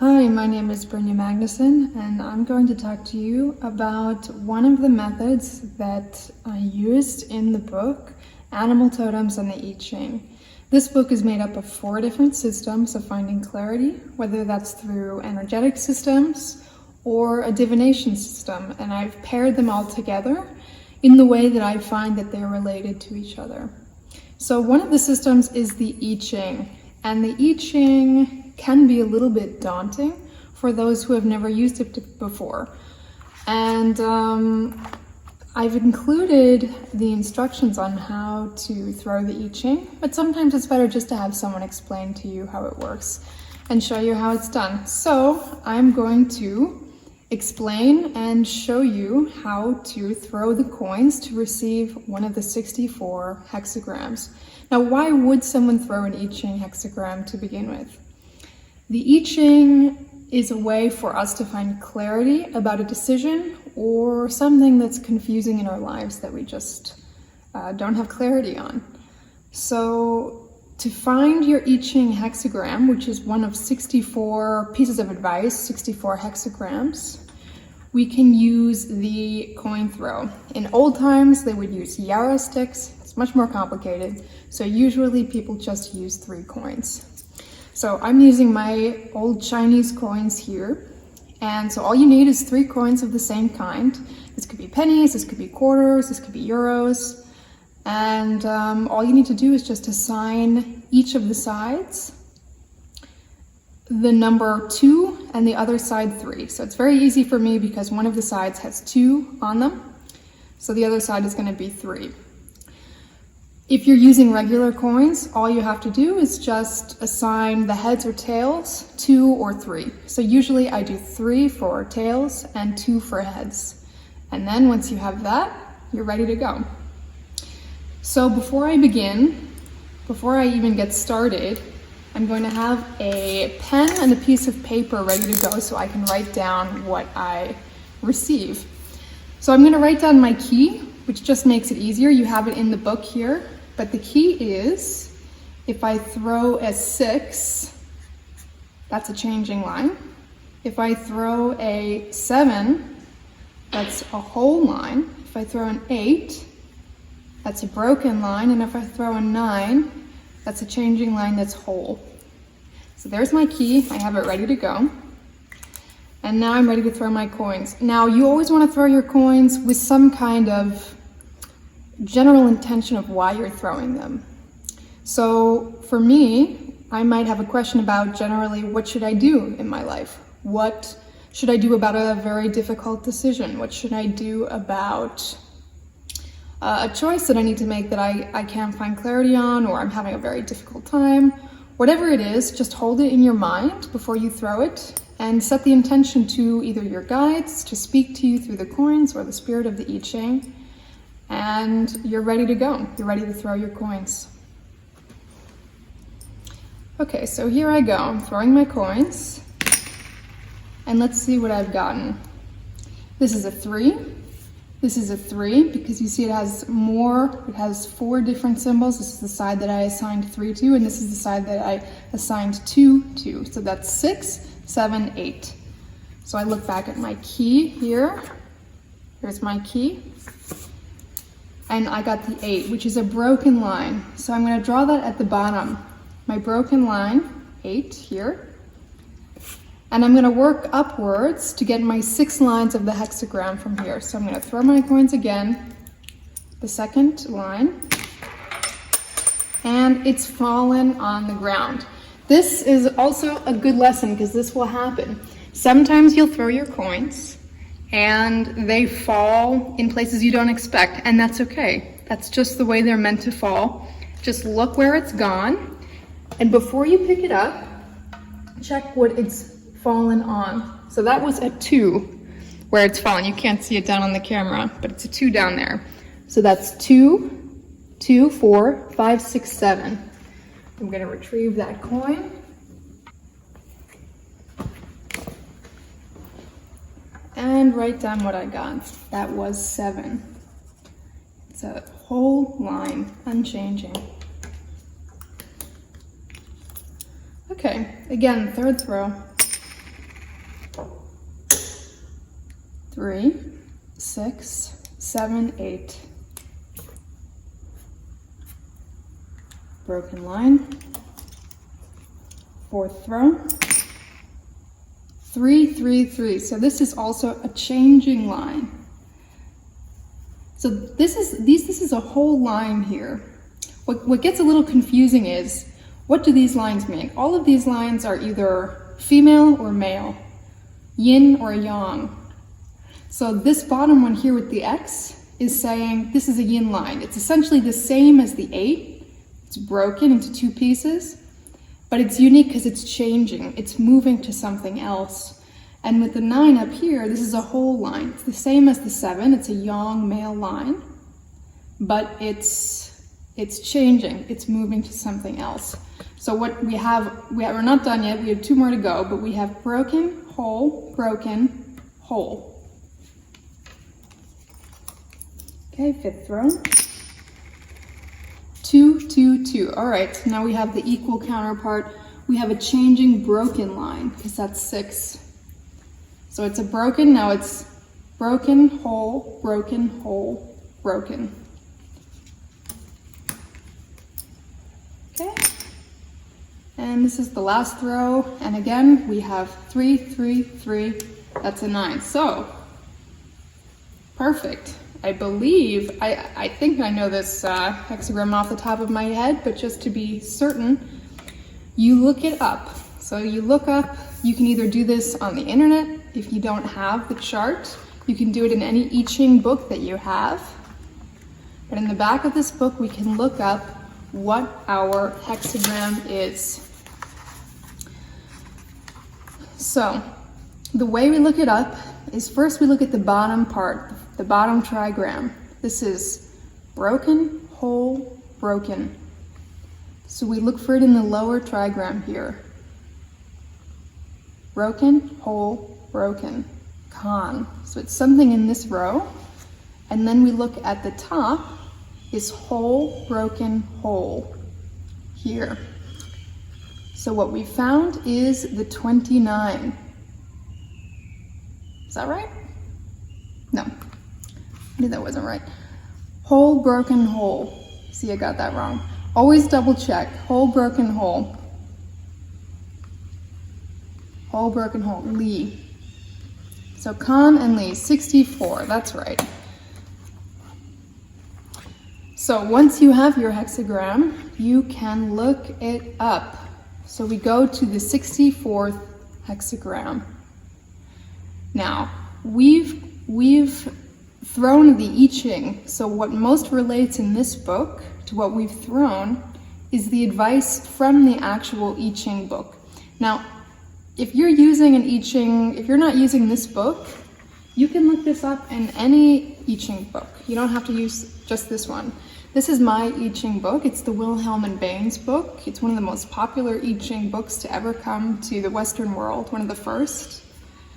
Hi, my name is Brynja Magnusson, and I'm going to talk to you about one of the methods that I used in the book, Animal Totems and the I Ching. This book is made up of 4 different systems of finding clarity, whether that's through energetic systems or a divination system, and I've paired them all together in the way that I find that they're related to each other. So one of the systems is the I Ching, and the I Ching can be a little bit daunting for those who have never used it before. And I've included the instructions on how to throw the I Ching, but sometimes it's better just to have someone explain to you how it works and show you how it's done. So I'm going to explain and show you how to throw the coins to receive one of the 64 hexagrams. Now, why would someone throw an I Ching hexagram to begin with? The I Ching is a way for us to find clarity about a decision or something that's confusing in our lives that we just don't have clarity on. So to find your I Ching hexagram, which is one of 64 pieces of advice, 64 hexagrams, we can use the coin throw. In old times, they would use yarrow sticks. It's much more complicated. So usually people just use 3 coins. So I'm using my old Chinese coins here. And so all you need is 3 coins of the same kind. This could be pennies, this could be quarters, this could be euros. And all you need to do is just assign each of the sides the number 2 and the other side 3. So it's very easy for me because one of the sides has 2 on them. So the other side is going to be 3. If you're using regular coins, all you have to do is just assign the heads or tails 2 or 3. So usually I do 3 for tails and 2 for heads. And then once you have that, you're ready to go. So before I even get started, I'm going to have a pen and a piece of paper ready to go so I can write down what I receive. So I'm going to write down my key, which just makes it easier. You have it in the book here. But the key is, if I throw a 6, that's a changing line. If I throw a 7, that's a whole line. If I throw an 8, that's a broken line. And if I throw a 9, that's a changing line that's whole. So there's my key. I have it ready to go. And now I'm ready to throw my coins. Now, you always want to throw your coins with some kind of general intention of why you're throwing them. So for me, I might have a question about generally, what should I do in my life? What should I do about a very difficult decision? What should I do about a choice that I need to make that I can't find clarity on, or I'm having a very difficult time? Whatever it is, just hold it in your mind before you throw it and set the intention to either your guides to speak to you through the coins or the spirit of the I Ching. And you're ready to go. You're ready to throw your coins. Okay, so here I go. I'm throwing my coins. And let's see what I've gotten. This is a 3. This is a 3 because you see it has 4 different symbols. This is the side that I assigned 3 to, and this is the side that I assigned 2 to. So that's 6, 7, 8. So I look back at my key here. Here's my key. And I got the 8, which is a broken line. So I'm going to draw that at the bottom. My broken line, 8 here. And I'm going to work upwards to get my 6 lines of the hexagram from here. So I'm going to throw my coins again, the second line, and it's fallen on the ground. This is also a good lesson because this will happen. Sometimes you'll throw your coins and they fall in places you don't expect, and that's okay. That's just the way they're meant to fall. Just look where it's gone, and before you pick it up, check what it's fallen on. So that was a 2 where it's fallen. You can't see it down on the camera, but it's a 2 down there. So that's 2, 2, 4, 5, 6, 7. I'm going to retrieve that coin. And write down what I got. That was 7. It's a whole line, unchanging. Okay, again, third throw. 3, 6, 7, 8. Broken line. 4th row. 3, 3, 3. So this is also a changing line. So this is a whole line here. What gets a little confusing is, what do these lines mean? All of these lines are either female or male, yin or yang. So this bottom one here with the X is saying this is a yin line. It's essentially the same as the 8. It's broken into 2 pieces, but it's unique because it's changing. It's moving to something else. And with the 9 up here, this is a whole line. It's the same as the 7. It's a yang male line, but it's changing. It's moving to something else. So what we're not done yet. We have 2 more to go, but we have broken, whole, broken, whole. Okay, 5th row. 2, 2, 2. All right, so now we have the equal counterpart. We have a changing broken line, because that's 6. So it's a broken, now it's broken, whole, broken, whole, broken. Okay. And this is the last row. And again, we have 3, 3, 3. That's a 9. So, perfect. I believe, I think I know this hexagram off the top of my head, but just to be certain, you look it up. So you look up, you can either do this on the internet. If you don't have the chart, you can do it in any I Ching book that you have. But in the back of this book, we can look up what our hexagram is. So the way we look it up is first we look at the bottom part, the bottom trigram. This is broken, whole, broken. So we look for it in the lower trigram here. Broken, whole, broken, con. So it's something in this row. And then we look at the top is whole, broken, whole here. So what we found is the 29. Is that right? No, I knew that wasn't right. Whole, broken, whole. See, I got that wrong. Always double check. Whole, broken, whole. Whole, broken, whole. Li. So con and Li, 64, that's right. So once you have your hexagram, you can look it up. So we go to the 64th hexagram. Now, we've thrown the I Ching. So what most relates in this book to what we've thrown is the advice from the actual I Ching book. Now, if you're using an I Ching, if you're not using this book, you can look this up in any I Ching book. You don't have to use just this one. This is my I Ching book. It's the Wilhelm and Baines book. It's one of the most popular I Ching books to ever come to the Western world. One of the first.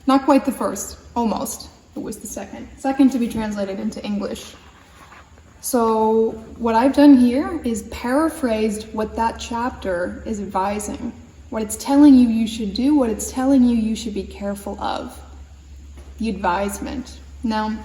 Not quite the first, almost. It was the second. Second to be translated into English. So what I've done here is paraphrased what that chapter is advising. What it's telling you you should do, what it's telling you you should be careful of. The advisement. Now,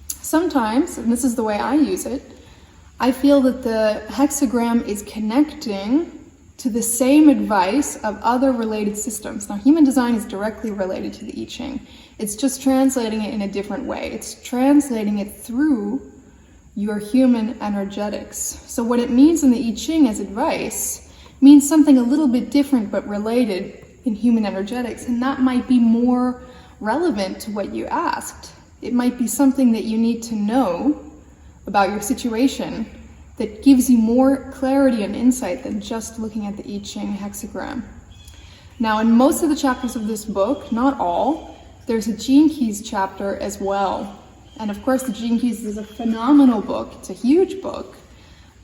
sometimes, and this is the way I use it, I feel that the hexagram is connecting to the same advice of other related systems. Now, human design is directly related to the I Ching. It's just translating it in a different way. It's translating it through your human energetics. So what it means in the I Ching as advice means something a little bit different but related in human energetics, and that might be more relevant to what you asked. It might be something that you need to know about your situation that gives you more clarity and insight than just looking at the I Ching hexagram. Now, in most of the chapters of this book, not all, there's a Gene Keys chapter as well. And of course, the Gene Keys is a phenomenal book. It's a huge book.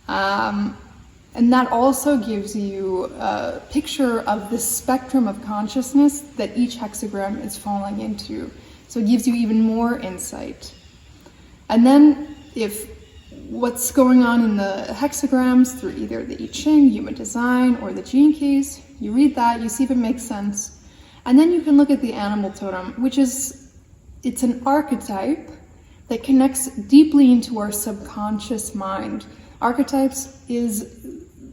And that also gives you a picture of the spectrum of consciousness that each hexagram is falling into. So it gives you even more insight. And then if what's going on in the hexagrams through either the I Ching, human design, or the Gene Keys, you read that, you see if it makes sense. And then you can look at the animal totem, which is it's an archetype that connects deeply into our subconscious mind. Archetypes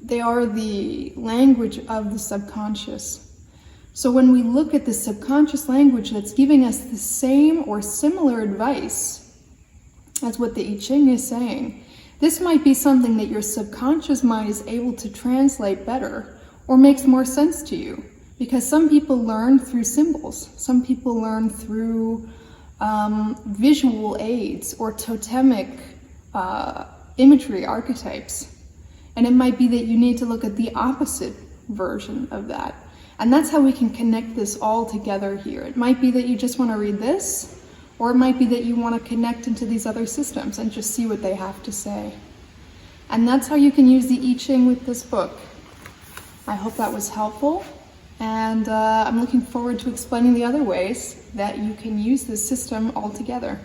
they are the language of the subconscious. So when we look at the subconscious language that's giving us the same or similar advice as what the I Ching is saying, this might be something that your subconscious mind is able to translate better or makes more sense to you. Because some people learn through symbols, some people learn through visual aids or totemic imagery archetypes. And it might be that you need to look at the opposite version of that. And that's how we can connect this all together here. It might be that you just want to read this, or it might be that you want to connect into these other systems and just see what they have to say. And that's how you can use the I Ching with this book. I hope that was helpful. And I'm looking forward to explaining the other ways that you can use this system all together.